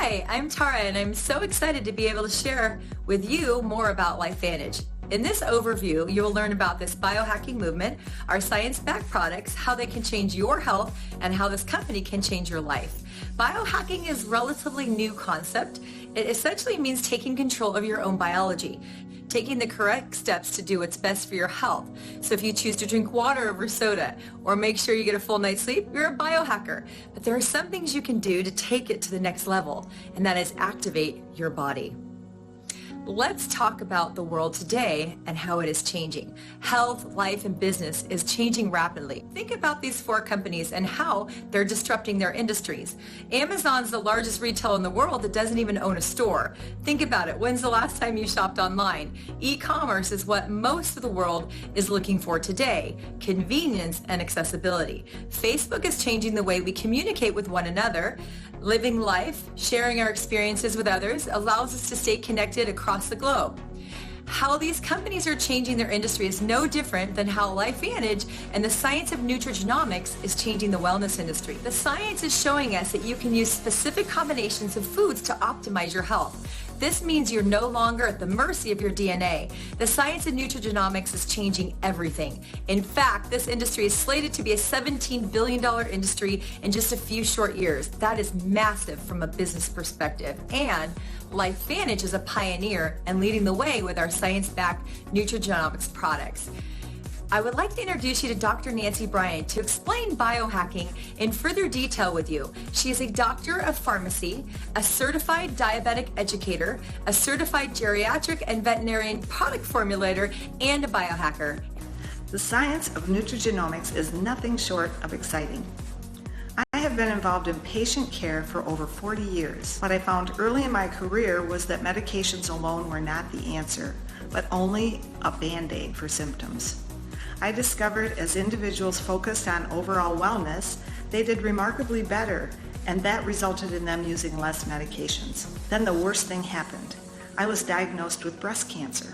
Hi, I'm Tara, and I'm so excited to be able to share with you more about LifeVantage. In this overview, you will learn about this biohacking movement, our science-backed products, how they can change your health, and how this company can change your life. Biohacking is a relatively new concept. It essentially means taking control of your own biology, taking the correct steps to do what's best for your health. So if you choose to drink water over soda or make sure you get a full night's sleep, you're a biohacker. But there are some things you can do to take it to the next level, and that is activate your body. Let's talk about the world today and how it is changing. Health, life, and business is changing rapidly. Think about these four companies and how they're disrupting their industries. Amazon's the largest retailer in the world that doesn't even own a store. Think about it. When's the last time you shopped online? E-commerce is what most of the world is looking for today. Convenience and accessibility. Facebook is changing the way we communicate with one another. Living life, sharing our experiences with others allows us to stay connected across the globe. How these companies are changing their industry is no different than how LifeVantage and the science of nutrigenomics is changing the wellness industry. The science is showing us that you can use specific combinations of foods to optimize your health. This means you're no longer at the mercy of your DNA. The science of nutrigenomics is changing everything. In fact, this industry is slated to be a $17 billion industry in just a few short years. That is massive from a business perspective. And LifeVantage is a pioneer and leading the way with our science-backed nutrigenomics products. I would like to introduce you to Dr. Nancy Bryant to explain biohacking in further detail with you. She is a doctor of pharmacy, a certified diabetic educator, a certified geriatric and veterinarian product formulator, and a biohacker. The science of nutrigenomics is nothing short of exciting. I have been involved in patient care for over 40 years. What I found early in my career was that medications alone were not the answer, but only a band-aid for symptoms. I discovered as individuals focused on overall wellness, they did remarkably better, and that resulted in them using less medications. Then the worst thing happened. I was diagnosed with breast cancer.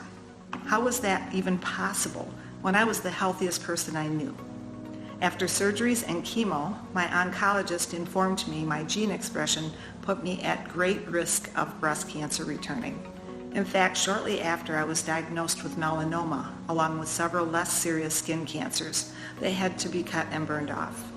How was that even possible when I was the healthiest person I knew? After surgeries and chemo, my oncologist informed me my gene expression put me at great risk of breast cancer returning. In fact, shortly after I was diagnosed with melanoma, along with several less serious skin cancers, they had to be cut and burned off.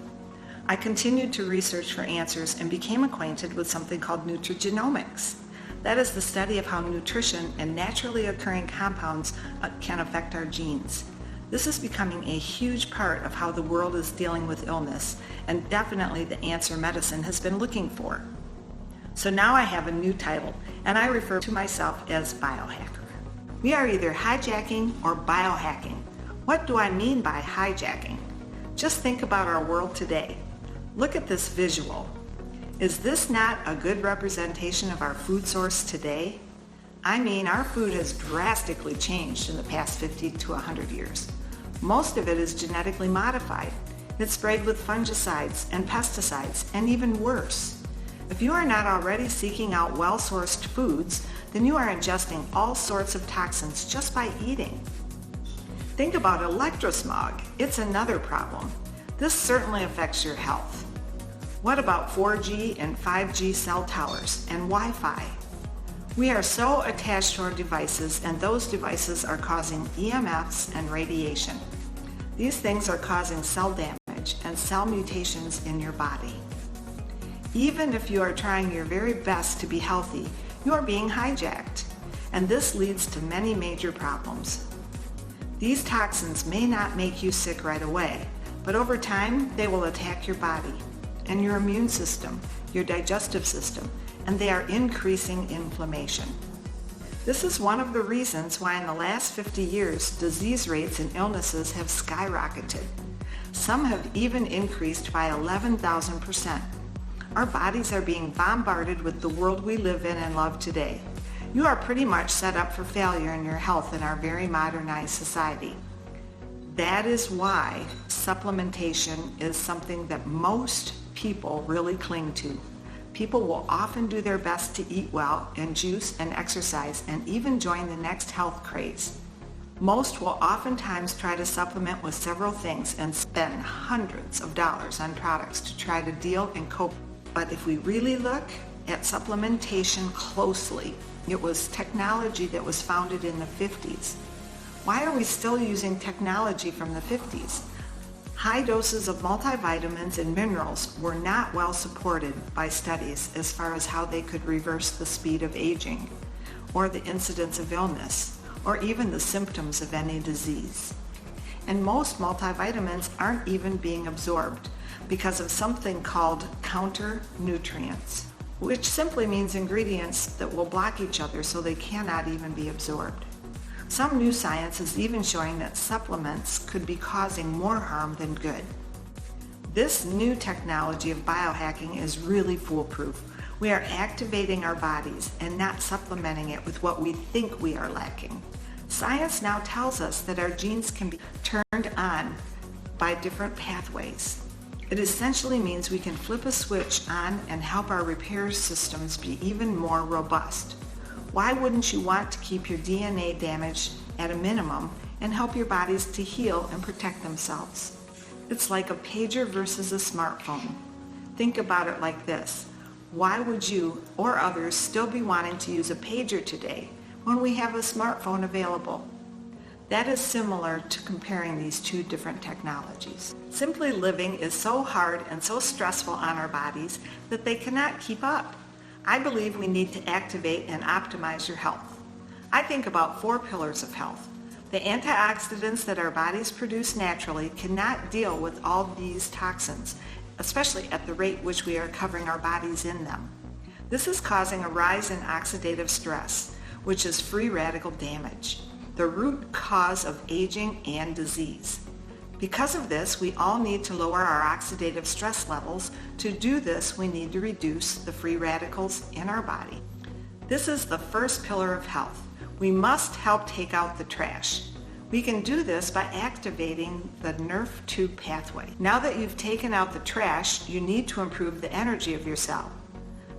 I continued to research for answers and became acquainted with something called nutrigenomics. That is the study of how nutrition and naturally occurring compounds can affect our genes. This is becoming a huge part of how the world is dealing with illness, and definitely the answer medicine has been looking for. So now I have a new title, and I refer to myself as biohacker. We are either hijacking or biohacking. What do I mean by hijacking? Just think about our world today. Look at this visual. Is this not a good representation of our food source today? I mean, our food has drastically changed in the past 50 to 100 years. Most of it is genetically modified. It's sprayed with fungicides and pesticides, and even worse. If you are not already seeking out well-sourced foods, then you are ingesting all sorts of toxins just by eating. Think about electrosmog. It's another problem. This certainly affects your health. What about 4G and 5G cell towers and Wi-Fi? We are so attached to our devices, and those devices are causing EMFs and radiation. These things are causing cell damage and cell mutations in your body. Even if you are trying your very best to be healthy, you are being hijacked, and this leads to many major problems. These toxins may not make you sick right away, but over time they will attack your body and your immune system, your digestive system, and they are increasing inflammation. This is one of the reasons why in the last 50 years disease rates and illnesses have skyrocketed. Some have even increased by 11,000%. Our bodies are being bombarded with the world we live in and love today. You are pretty much set up for failure in your health in our very modernized society. That is why supplementation is something that most people really cling to. People will often do their best to eat well and juice and exercise and even join the next health craze. Most will oftentimes try to supplement with several things and spend hundreds of dollars on products to try to deal and cope. But if we really look, at supplementation closely. It was technology that was founded in the 50s. Why are we still using technology from the 50s? High doses of multivitamins and minerals were not well supported by studies as far as how they could reverse the speed of aging, or the incidence of illness, or even the symptoms of any disease. And most multivitamins aren't even being absorbed because of something called counter-nutrients, which simply means ingredients that will block each other so they cannot even be absorbed. Some new science is even showing that supplements could be causing more harm than good. This new technology of biohacking is really foolproof. We are activating our bodies and not supplementing it with what we think we are lacking. Science now tells us that our genes can be turned on by different pathways. It essentially means we can flip a switch on and help our repair systems be even more robust. Why wouldn't you want to keep your DNA damage at a minimum and help your bodies to heal and protect themselves? It's like a pager versus a smartphone. Think about it like this. Why would you or others still be wanting to use a pager today when we have a smartphone available? That is similar to comparing these two different technologies. Simply living is so hard and so stressful on our bodies that they cannot keep up. I believe we need to activate and optimize your health. I think about 4 pillars of health. The antioxidants that our bodies produce naturally cannot deal with all these toxins, especially at the rate which we are covering our bodies in them. This is causing a rise in oxidative stress, which is free radical damage, the root cause of aging and disease. Because of this, we all need to lower our oxidative stress levels. To do this, we need to reduce the free radicals in our body. This is the first pillar of health. We must help take out the trash. We can do this by activating the NRF2 pathway. Now that you've taken out the trash, you need to improve the energy of your cell.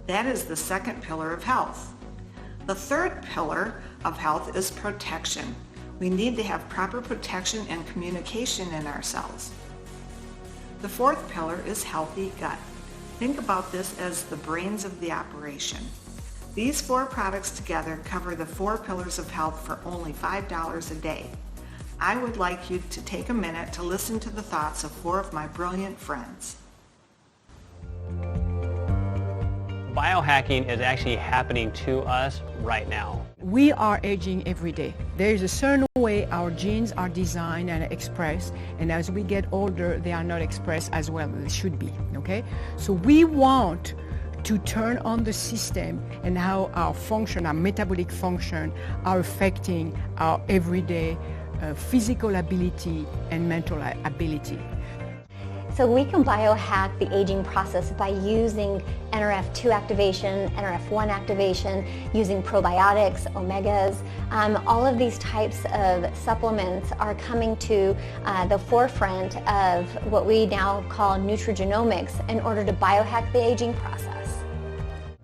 That is the second pillar of health. The third pillar of health is protection. We need to have proper protection and communication in our cells. The fourth pillar is healthy gut. Think about this as the brains of the operation. These 4 products together cover the 4 pillars of health for only $5 a day. I would like you to take a minute to listen to the thoughts of 4 of my brilliant friends. Biohacking is actually happening to us right now. We are aging every day. There is a certain way our genes are designed and expressed, and as we get older, they are not expressed as well as they should be, okay? So we want to turn on the system and how our function, our metabolic function, are affecting our everyday physical ability and mental ability. So we can biohack the aging process by using NRF2 activation, NRF1 activation, using probiotics, omegas. All of these types of supplements are coming to the forefront of what we now call nutrigenomics in order to biohack the aging process.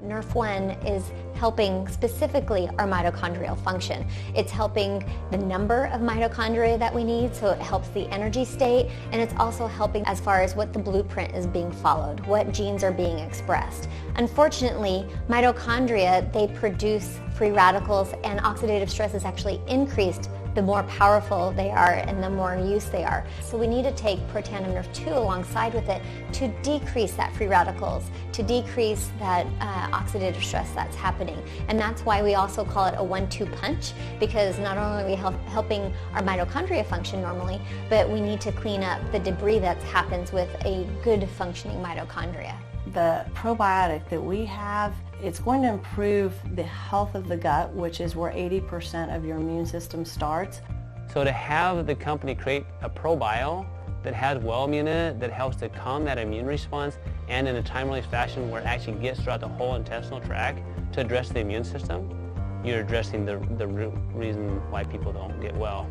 NRF1 is helping specifically our mitochondrial function. It's helping the number of mitochondria that we need, so it helps the energy state, and it's also helping as far as what the blueprint is being followed, what genes are being expressed. Unfortunately, mitochondria, they produce free radicals, and oxidative stress is actually increased the more powerful they are and the more in use they are. So we need to take Protandim NRF2 alongside with it to decrease that free radicals, to decrease that oxidative stress that's happening. And that's why we also call it a 1-2 punch, because not only are we helping our mitochondria function normally, but we need to clean up the debris that happens with a good functioning mitochondria. The probiotic that we have, it's going to improve the health of the gut, which is where 80% of your immune system starts. So to have the company create a probio that has Wellmune in it, that helps to calm that immune response, and in a timely fashion where it actually gets throughout the whole intestinal tract to address the immune system, you're addressing the root reason why people don't get well.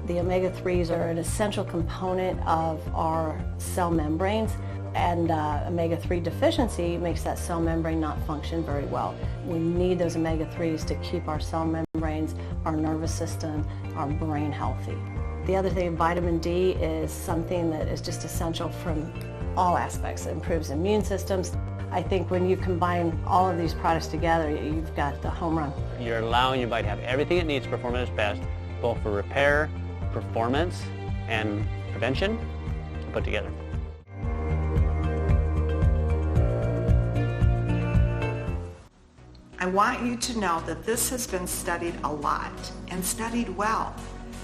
The omega-3s are an essential component of our cell membranes, and omega-3 deficiency makes that cell membrane not function very well. We need those omega-3s to keep our cell membranes, our nervous system, our brain healthy. The other thing, vitamin D is something that is just essential from all aspects. It improves immune systems. I think when you combine all of these products together, you've got the home run. You're allowing your body to have everything it needs to perform at its best, both for repair, performance, and prevention put together. I want you to know that this has been studied a lot and studied well.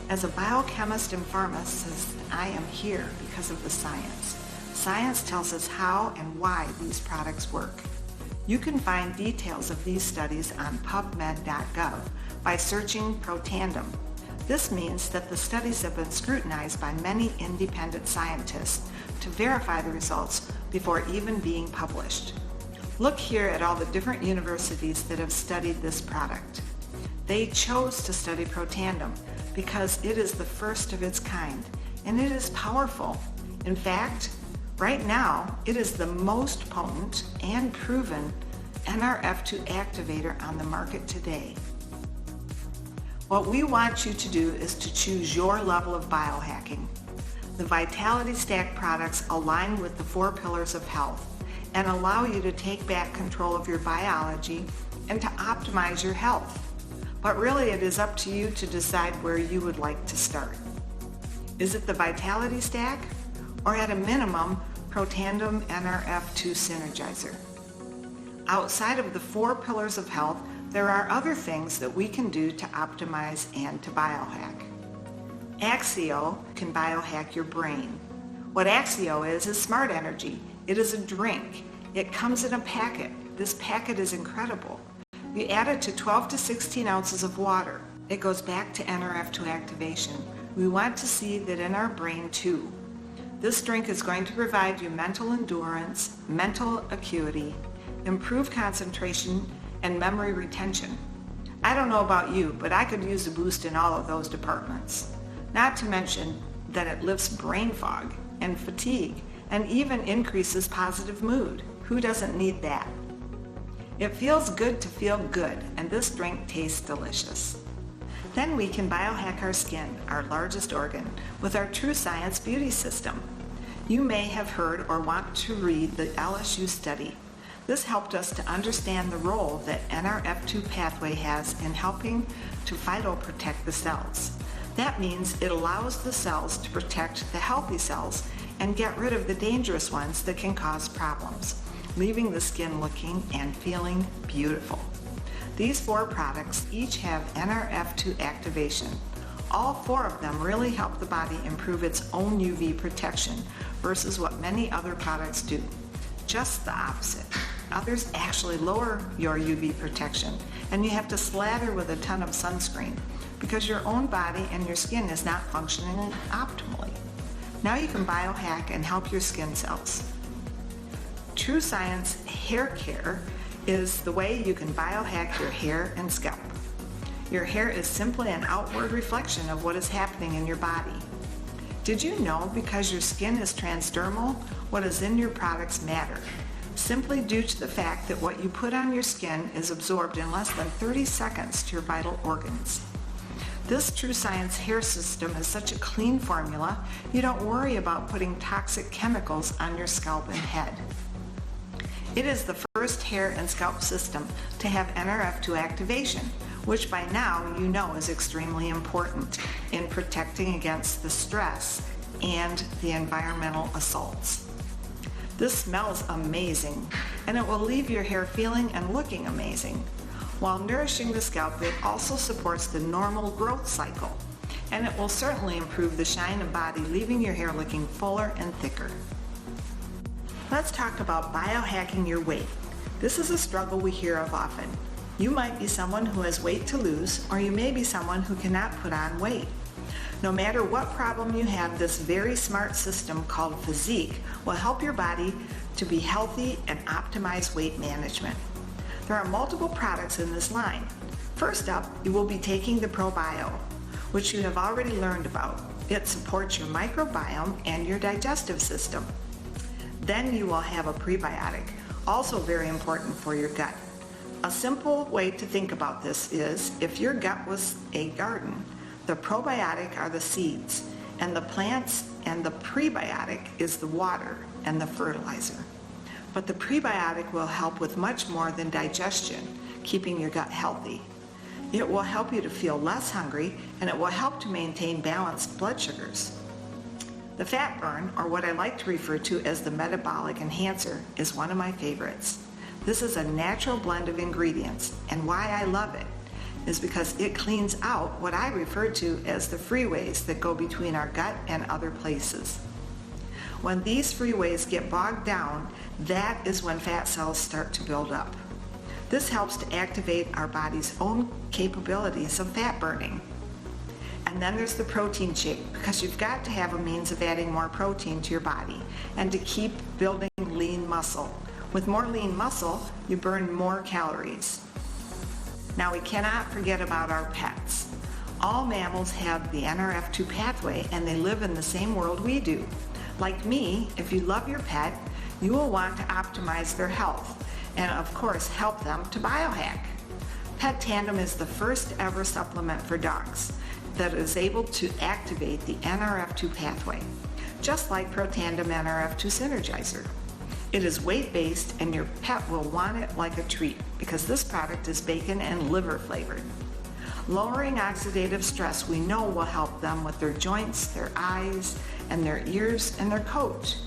As a biochemist and pharmacist, I am here because of the science. Science tells us how and why these products work. You can find details of these studies on PubMed.gov by searching Protandim. This means that the studies have been scrutinized by many independent scientists to verify the results before even being published. Look here at all the different universities that have studied this product. They chose to study Protandim because it is the first of its kind, and it is powerful. In fact, right now, it is the most potent and proven NRF2 activator on the market today. What we want you to do is to choose your level of biohacking. The Vitality Stack products align with the 4 pillars of health and allow you to take back control of your biology and to optimize your health. But really, it is up to you to decide where you would like to start. Is it the Vitality Stack, or at a minimum, Protandim NRF2 Synergizer? Outside of the 4 pillars of health, there are other things that we can do to optimize and to biohack. Axio can biohack your brain. What Axio is smart energy. It is a drink. It comes in a packet. This packet is incredible. You add it to 12 to 16 ounces of water. It goes back to NRF2 activation. We want to see that in our brain too. This drink is going to provide you mental endurance, mental acuity, improved concentration, and memory retention. I don't know about you, but I could use a boost in all of those departments. Not to mention that it lifts brain fog and fatigue and even increases positive mood. Who doesn't need that? It feels good to feel good, and this drink tastes delicious. Then we can biohack our skin, our largest organ, with our True Science Beauty System. You may have heard or want to read the LSU study. This helped us to understand the role that NRF2 pathway has in helping to phytoprotect the cells. That means it allows the cells to protect the healthy cells and get rid of the dangerous ones that can cause problems, leaving the skin looking and feeling beautiful. These 4 products each have NRF2 activation. All 4 of them really help the body improve its own UV protection versus what many other products do. Just the opposite. Others actually lower your UV protection, and you have to slather with a ton of sunscreen because your own body and your skin is not functioning optimally. Now you can biohack and help your skin cells. True Science Hair Care is the way you can biohack your hair and scalp. Your hair is simply an outward reflection of what is happening in your body. Did you know because your skin is transdermal, what is in your products matter? Simply due to the fact that what you put on your skin is absorbed in less than 30 seconds to your vital organs. This True Science hair system is such a clean formula, you don't worry about putting toxic chemicals on your scalp and head. It is the first hair and scalp system to have NRF2 activation, which by now you know is extremely important in protecting against the stress and the environmental assaults. This smells amazing, and it will leave your hair feeling and looking amazing. While nourishing the scalp, it also supports the normal growth cycle, and it will certainly improve the shine of body, leaving your hair looking fuller and thicker. Let's talk about biohacking your weight. This is a struggle we hear of often. You might be someone who has weight to lose, or you may be someone who cannot put on weight. No matter what problem you have, this very smart system called Physique will help your body to be healthy and optimize weight management. There are multiple products in this line. First up, you will be taking the ProBio, which you have already learned about. It supports your microbiome and your digestive system. Then you will have a prebiotic, also very important for your gut. A simple way to think about this is if your gut was a garden, the probiotic are the seeds, and the plants and the prebiotic is the water and the fertilizer. But the prebiotic will help with much more than digestion, keeping your gut healthy. It will help you to feel less hungry, and it will help to maintain balanced blood sugars. The fat burn, or what I like to refer to as the metabolic enhancer, is one of my favorites. This is a natural blend of ingredients, and why I love it is because it cleans out what I refer to as the freeways that go between our gut and other places. When these freeways get bogged down, that is when fat cells start to build up. This helps to activate our body's own capabilities of fat burning. And then there's the protein shake, because you've got to have a means of adding more protein to your body and to keep building lean muscle. With more lean muscle, you burn more calories. Now, we cannot forget about our pets. All mammals have the NRF2 pathway, and they live in the same world we do. Like me, if you love your pet, you will want to optimize their health and, of course, help them to biohack. Pet Tandem is the first ever supplement for dogs that is able to activate the NRF2 pathway, just like ProTandem NRF2 Synergizer. It is weight-based, and your pet will want it like a treat because this product is bacon and liver flavored. Lowering oxidative stress we know will help them with their joints, their eyes, and their ears, and their coat.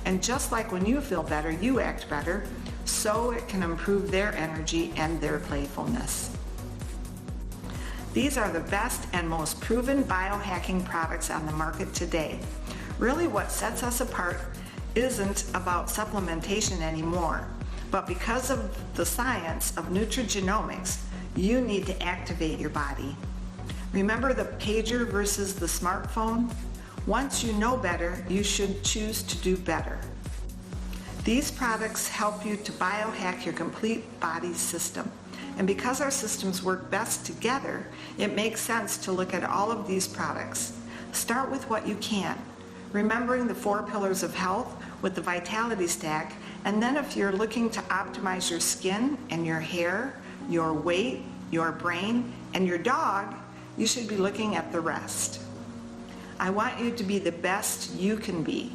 And just like when you feel better, you act better, so it can improve their energy and their playfulness. These are the best and most proven biohacking products on the market today. Really, what sets us apart isn't about supplementation anymore, but because of the science of nutrigenomics, you need to activate your body. Remember the pager versus the smartphone? Once you know better, you should choose to do better. These products help you to biohack your complete body system. And because our systems work best together, it makes sense to look at all of these products. Start with what you can, remembering the 4 pillars of health with the Vitality Stack, and then if you're looking to optimize your skin and your hair, your weight, your brain, and your dog, you should be looking at the rest. I want you to be the best you can be,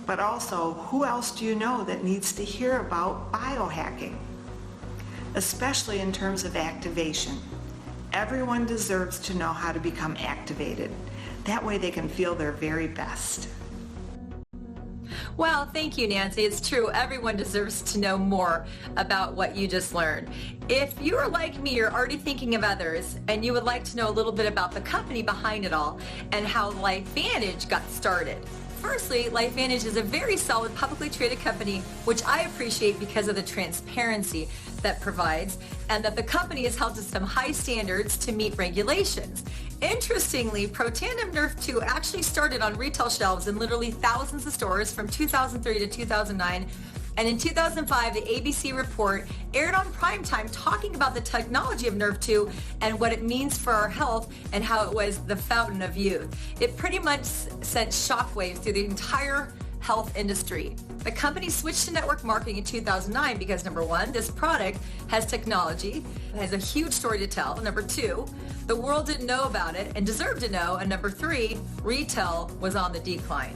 but also, who else do you know that needs to hear about biohacking? Especially in terms of activation. Everyone deserves to know how to become activated. That way they can feel their very best. Well, thank you, Nancy. It's true. Everyone deserves to know more about what you just learned. If you're like me, you're already thinking of others, and you would like to know a little bit about the company behind it all and how LifeVantage got started. Firstly, LifeVantage is a very solid publicly traded company, which I appreciate because of the transparency that provides, and that the company is held to some high standards to meet regulations. Interestingly, ProTandem Nerf 2 actually started on retail shelves in literally thousands of stores from 2003 to 2009. And in 2005, the ABC report aired on primetime talking about the technology of Nerf 2 and what it means for our health and how it was the fountain of youth. It pretty much sent shockwaves through the entire health industry. The company switched to network marketing in 2009 because number one, this product has technology, it has a huge story to tell. Number two, the world didn't know about it and deserved to know. And number three, retail was on the decline.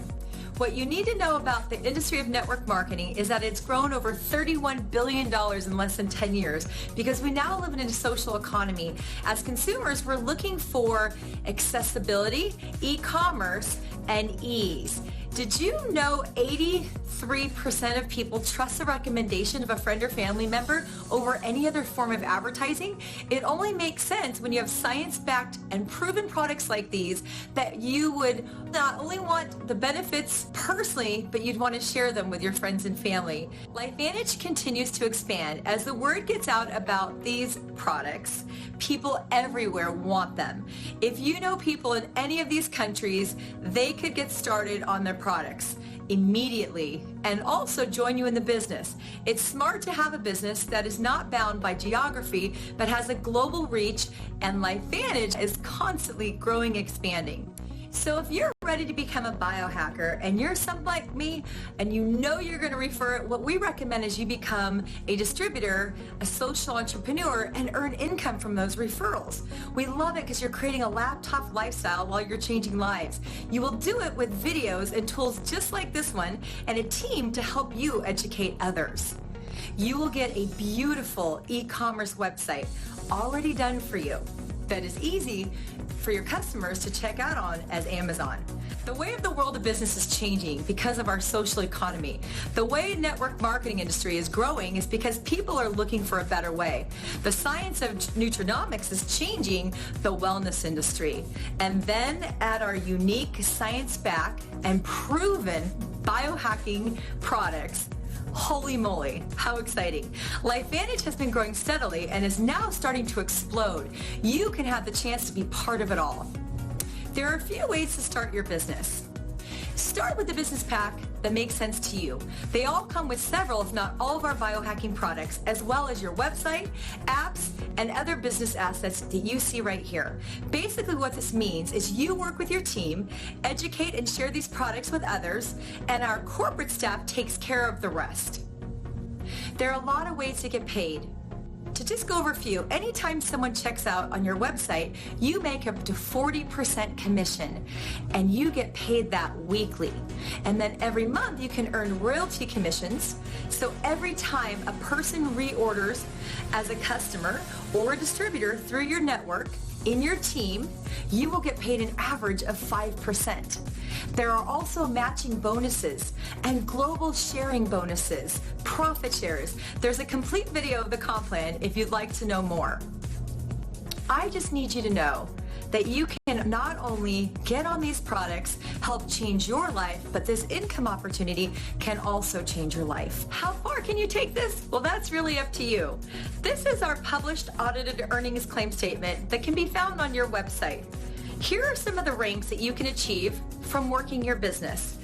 What you need to know about the industry of network marketing is that it's grown over $31 billion in less than 10 years because we now live in a social economy. As consumers, we're looking for accessibility, e-commerce, and ease. Did you know 83% of people trust the recommendation of a friend or family member over any other form of advertising? It only makes sense when you have science-backed and proven products like these that you would not only want the benefits personally, but you'd want to share them with your friends and family. LifeVantage continues to expand. As the word gets out about these products, people everywhere want them. If you know people in any of these countries, they could get started on their products immediately and also join you in the business. It's smart to have a business that is not bound by geography but has a global reach, and LifeVantage is constantly growing, expanding. So if you're ready to become a biohacker and you're something like me and you know you're going to refer it, what we recommend is you become a distributor, a social entrepreneur, and earn income from those referrals. We love it because you're creating a laptop lifestyle while you're changing lives. You will do it with videos and tools just like this one and a team to help you educate others. you will get a beautiful e-commerce website already done for you that is easy for your customers to check out on as Amazon. The way of the world of business is changing because of our social economy. The way network marketing industry is growing is because people are looking for a better way. The science of nutrinomics is changing the wellness industry. And then add our unique science-backed and proven biohacking products. Holy moly, how exciting. LifeVantage has been growing steadily and is now starting to explode. You can have the chance to be part of it all. There are a few ways to start your business. Start with the business pack that makes sense to you. They all come with several, if not all, of our biohacking products, as well as your website, apps, and other business assets that you see right here. Basically what this means is you work with your team, educate and share these products with others, and our corporate staff takes care of the rest. There are a lot of ways to get paid. To just go over a few, anytime someone checks out on your website, you make up to 40% commission, and you get paid that weekly. And then every month you can earn royalty commissions. So every time a person reorders as a customer or a distributor through your network, in your team, you will get paid an average of 5%. There are also matching bonuses and global sharing bonuses, profit shares. There's a complete video of the comp plan if you'd like to know more. I just need you to know that you can not only get on these products, help change your life, but this income opportunity can also change your life. How far can you take this? Well, that's really up to you. This is our published audited earnings claim statement that can be found on your website. Here are some of the ranks that you can achieve from working your business,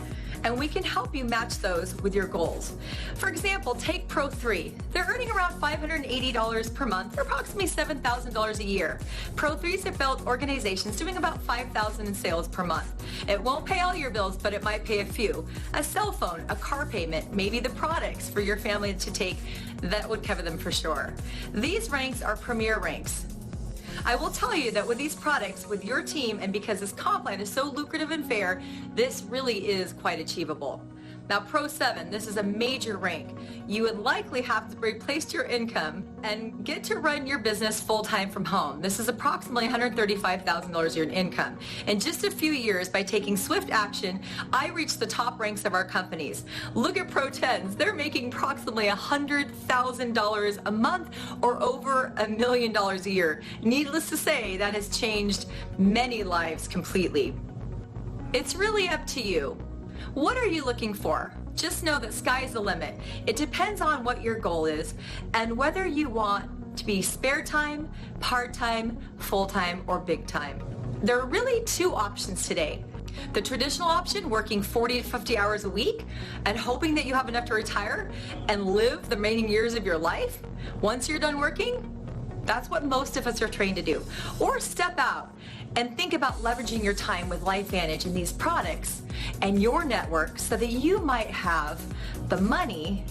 and we can help you match those with your goals. For example, take Pro 3. They're earning around $580 per month, or approximately $7,000 a year. Pro 3s have built organizations doing about $5,000 in sales per month. It won't pay all your bills, but it might pay a few. A cell phone, a car payment, maybe the products for your family to take, that would cover them for sure. These ranks are premier ranks. I will tell you that with these products, with your team, and because this comp plan is so lucrative and fair, this really is quite achievable. Now, Pro 7, this is a major rank. You would likely have to replace your income and get to run your business full-time from home. This is approximately $135,000 a year in income. In just a few years, by taking swift action, I reached the top ranks of our companies. Look at Pro 10s. They're making approximately $100,000 a month, or over $1 million a year. Needless to say, that has changed many lives completely. It's really up to you. What are you looking for? Just know that sky's the limit. It depends on what your goal is and whether you want to be spare time, part-time, full-time, or big time. There are really two options today. The traditional option, working 40 to 50 hours a week and hoping that you have enough to retire and live the remaining years of your life. Once you're done working, that's what most of us are trained to do. Or step out and think about leveraging your time with LifeVantage and these products and your network so that you might have the money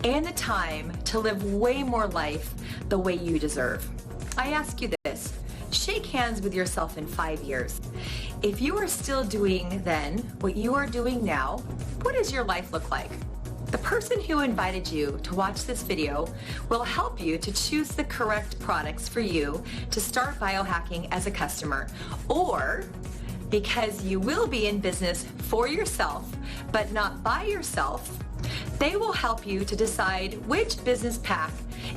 and the time to live way more life the way you deserve. I ask you this, shake hands with yourself in 5 years. If you are still doing then what you are doing now, what does your life look like? The person who invited you to watch this video will help you to choose the correct products for you to start biohacking as a customer, or because you will be in business for yourself, but not by yourself, they will help you to decide which business pack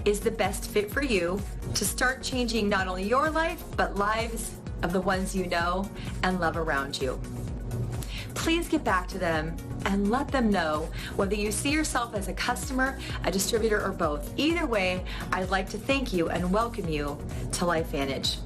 is the best fit for you to start changing not only your life, but lives of the ones you know and love around you. Please get back to them and let them know whether you see yourself as a customer, a distributor, or both. Either way, I'd like to thank you and welcome you to LifeVantage.